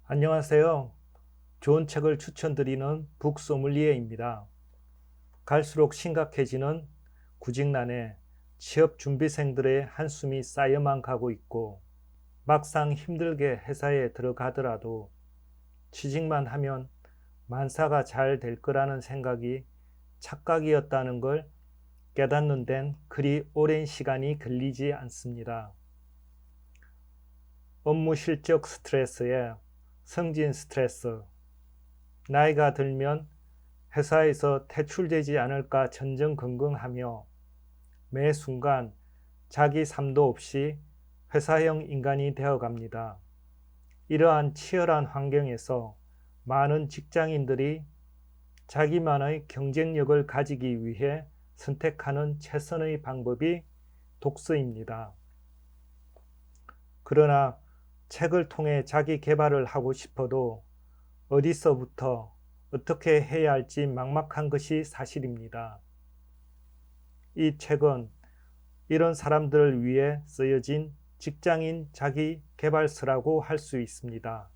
안녕하세요. 좋은 책을 추천드리는 북소믈리에입니다. 갈수록 심각해지는 구직난에 취업 준비생들의 한숨이 쌓여만 가고 있고, 막상 힘들게 회사에 들어가더라도 취직만 하면 만사가 잘 될 거라는 생각이 착각이었다는 걸 깨닫는 데는 그리 오랜 시간이 걸리지 않습니다. 업무 실적 스트레스에 성진 스트레스, 나이가 들면 회사에서 퇴출되지 않을까 전전긍긍하며 매 순간 자기 삶도 없이 회사형 인간이 되어갑니다. 이러한 치열한 환경에서 많은 직장인들이 자기만의 경쟁력을 가지기 위해 선택하는 최선의 방법이 독서입니다. 그러나 책을 통해 자기 개발을 하고 싶어도 어디서부터 어떻게 해야 할지 막막한 것이 사실입니다. 이 책은 이런 사람들을 위해 쓰여진 직장인 자기 개발서라고 할 수 있습니다.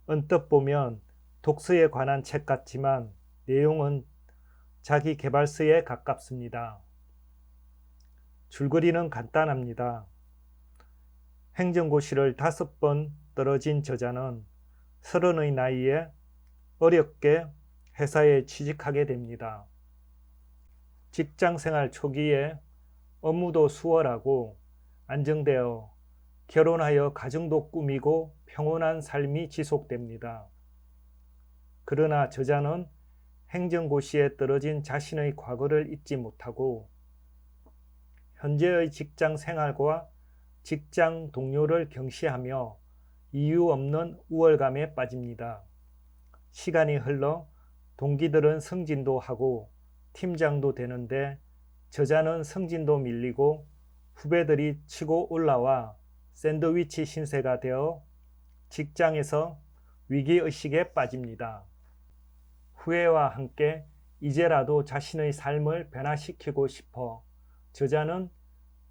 언뜻 보면 독서에 관한 책 같지만 내용은 자기 개발서에 가깝습니다. 줄거리는 간단합니다. 행정고시를 5번 떨어진 저자는 30의 나이에 어렵게 회사에 취직하게 됩니다. 직장생활 초기에 업무도 수월하고 안정되어 결혼하여 가정도 꾸미고 평온한 삶이 지속됩니다. 그러나 저자는 행정고시에 떨어진 자신의 과거를 잊지 못하고 현재의 직장 생활과 직장 동료를 경시하며 이유 없는 우월감에 빠집니다. 시간이 흘러 동기들은 승진도 하고 팀장도 되는데 저자는 승진도 밀리고 후배들이 치고 올라와 샌드위치 신세가 되어 직장에서 위기의식에 빠집니다. 후회와 함께 이제라도 자신의 삶을 변화시키고 싶어 저자는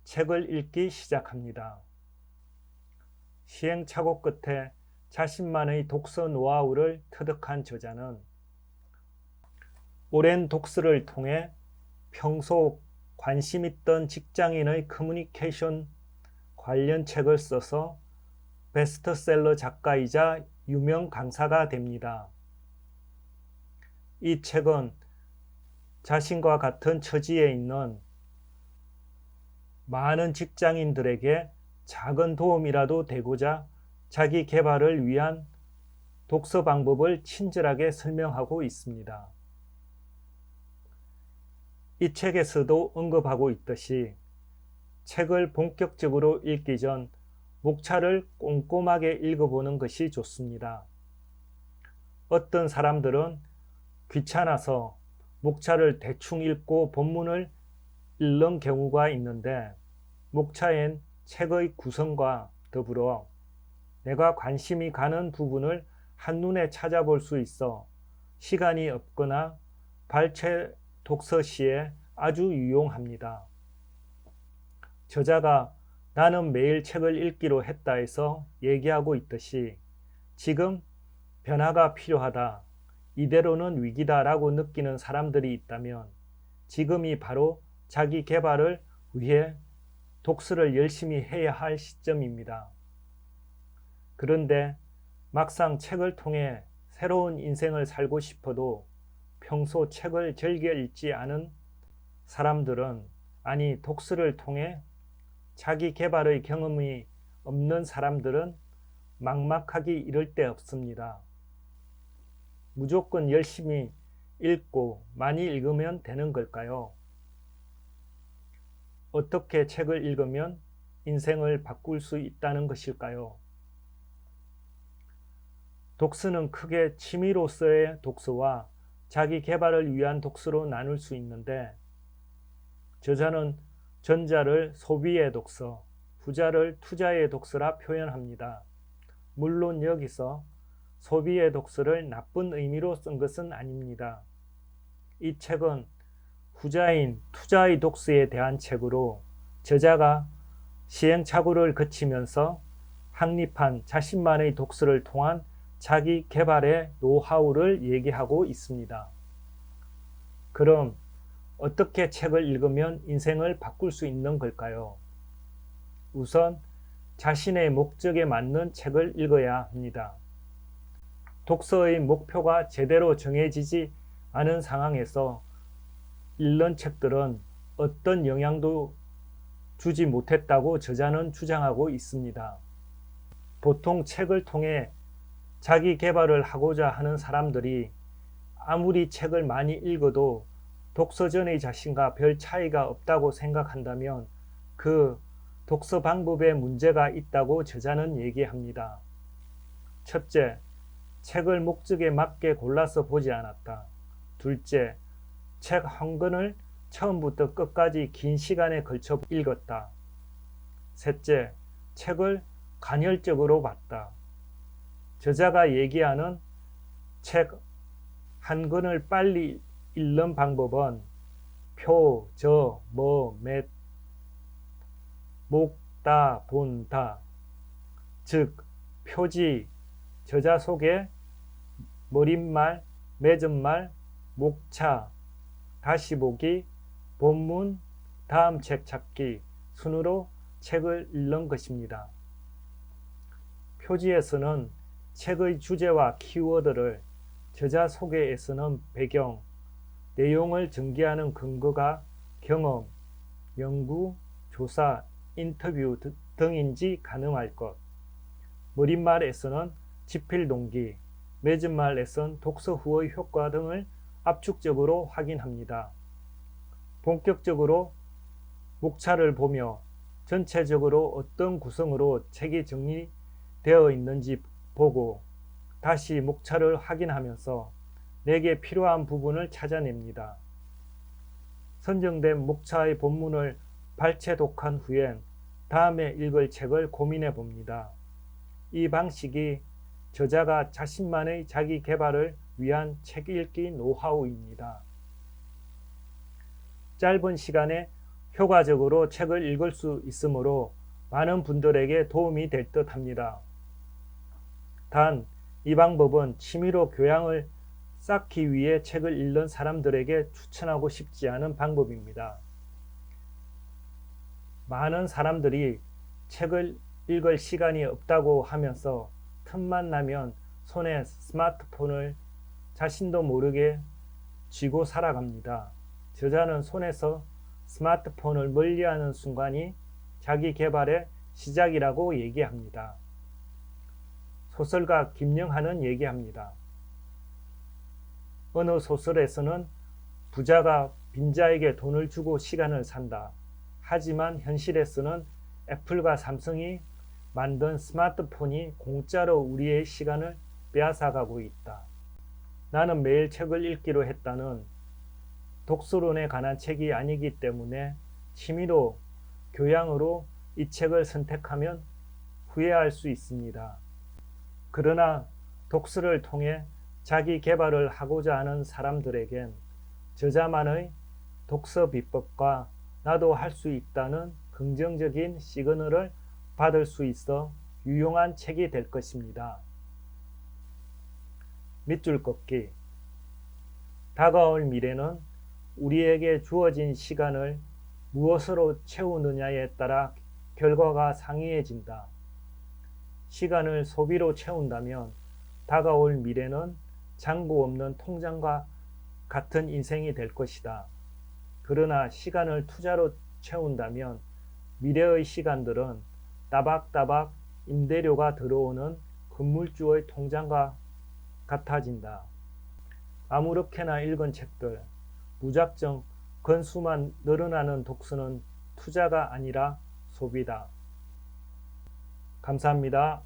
책을 읽기 시작합니다. 시행착오 끝에 자신만의 독서 노하우를 터득한 저자는 오랜 독서를 통해 평소 관심 있던 직장인의 커뮤니케이션 관련 책을 써서 베스트셀러 작가이자 유명 강사가 됩니다. 이 책은 자신과 같은 처지에 있는 많은 직장인들에게 작은 도움이라도 되고자 자기 개발을 위한 독서 방법을 친절하게 설명하고 있습니다. 이 책에서도 언급하고 있듯이 책을 본격적으로 읽기 전 목차를 꼼꼼하게 읽어보는 것이 좋습니다. 어떤 사람들은 귀찮아서 목차를 대충 읽고 본문을 읽는 경우가 있는데 목차엔 책의 구성과 더불어 내가 관심이 가는 부분을 한눈에 찾아볼 수 있어 시간이 없거나 발췌 독서 시에 아주 유용합니다. 저자가 나는 매일 책을 읽기로 했다 해서 얘기하고 있듯이 지금 변화가 필요하다, 이대로는 위기다라고 느끼는 사람들이 있다면 지금이 바로 자기 개발을 위해 독서를 열심히 해야 할 시점입니다. 그런데 막상 책을 통해 새로운 인생을 살고 싶어도 평소 책을 즐겨 읽지 않은 사람들은, 아니 독서를 통해 자기 개발의 경험이 없는 사람들은 막막하기 이를 데 없습니다. 무조건 열심히 읽고 많이 읽으면 되는 걸까요? 어떻게 책을 읽으면 인생을 바꿀 수 있다는 것일까요? 독서는 크게 취미로서의 독서와 자기 개발을 위한 독서로 나눌 수 있는데 저자는 전자를 소비의 독서, 후자를 투자의 독서라 표현합니다. 물론 여기서 소비의 독서를 나쁜 의미로 쓴 것은 아닙니다. 이 책은 후자인 투자의 독서에 대한 책으로 저자가 시행착오를 거치면서 확립한 자신만의 독서를 통한 자기 개발의 노하우를 얘기하고 있습니다. 그럼 어떻게 책을 읽으면 인생을 바꿀 수 있는 걸까요? 우선 자신의 목적에 맞는 책을 읽어야 합니다. 독서의 목표가 제대로 정해지지 않은 상황에서 읽는 책들은 어떤 영향도 주지 못했다고 저자는 주장하고 있습니다. 보통 책을 통해 자기 개발을 하고자 하는 사람들이 아무리 책을 많이 읽어도 독서 전의 자신과 별 차이가 없다고 생각한다면 그 독서 방법에 문제가 있다고 저자는 얘기합니다. 첫째, 책을 목적에 맞게 골라서 보지 않았다. 둘째, 책 한 권을 처음부터 끝까지 긴 시간에 걸쳐 읽었다. 셋째, 책을 간헐적으로 봤다. 저자가 얘기하는 책 한 권을 빨리 읽는 방법은 표, 저, 뭐, 맷, 목다, 본다. 즉, 표지, 저자 소개, 머릿말, 맺은말, 목차, 다시 보기, 본문, 다음 책 찾기 순으로 책을 읽는 것입니다. 표지에서는 책의 주제와 키워드를, 저자 소개에서는 배경, 내용을 전개하는 근거가 경험, 연구, 조사, 인터뷰 등인지 가늠할 것, 머릿말에서는 집필 동기, 맺은말에서는 독서 후의 효과 등을 압축적으로 확인합니다. 본격적으로 목차를 보며 전체적으로 어떤 구성으로 책이 정리되어 있는지 보고 다시 목차를 확인하면서 내게 필요한 부분을 찾아냅니다. 선정된 목차의 본문을 발췌독한 후엔 다음에 읽을 책을 고민해 봅니다. 이 방식이 저자가 자신만의 자기 개발을 위한 책 읽기 노하우입니다. 짧은 시간에 효과적으로 책을 읽을 수 있으므로 많은 분들에게 도움이 될 듯 합니다. 단, 이 방법은 취미로 교양을 쌓기 위해 책을 읽는 사람들에게 추천하고 싶지 않은 방법입니다. 많은 사람들이 책을 읽을 시간이 없다고 하면서 틈만 나면 손에 스마트폰을 자신도 모르게 쥐고 살아갑니다. 저자는 손에서 스마트폰을 멀리하는 순간이 자기 개발의 시작이라고 얘기합니다. 소설가 김영하는 얘기합니다. 어느 소설에서는 부자가 빈자에게 돈을 주고 시간을 산다. 하지만 현실에서는 애플과 삼성이 만든 스마트폰이 공짜로 우리의 시간을 빼앗아가고 있다. 나는 매일 책을 읽기로 했다는 독서론에 관한 책이 아니기 때문에 취미로, 교양으로 이 책을 선택하면 후회할 수 있습니다. 그러나 독서를 통해 자기 개발을 하고자 하는 사람들에겐 저자만의 독서 비법과 나도 할 수 있다는 긍정적인 시그널을 받을 수 있어 유용한 책이 될 것입니다. 밑줄 긋기. 다가올 미래는 우리에게 주어진 시간을 무엇으로 채우느냐에 따라 결과가 상이해진다. 시간을 소비로 채운다면 다가올 미래는 잔고 없는 통장과 같은 인생이 될 것이다. 그러나 시간을 투자로 채운다면 미래의 시간들은 따박따박 임대료가 들어오는 건물주의 통장과 같아진다. 아무렇게나 읽은 책들, 무작정 건수만 늘어나는 독서는 투자가 아니라 소비다. 감사합니다.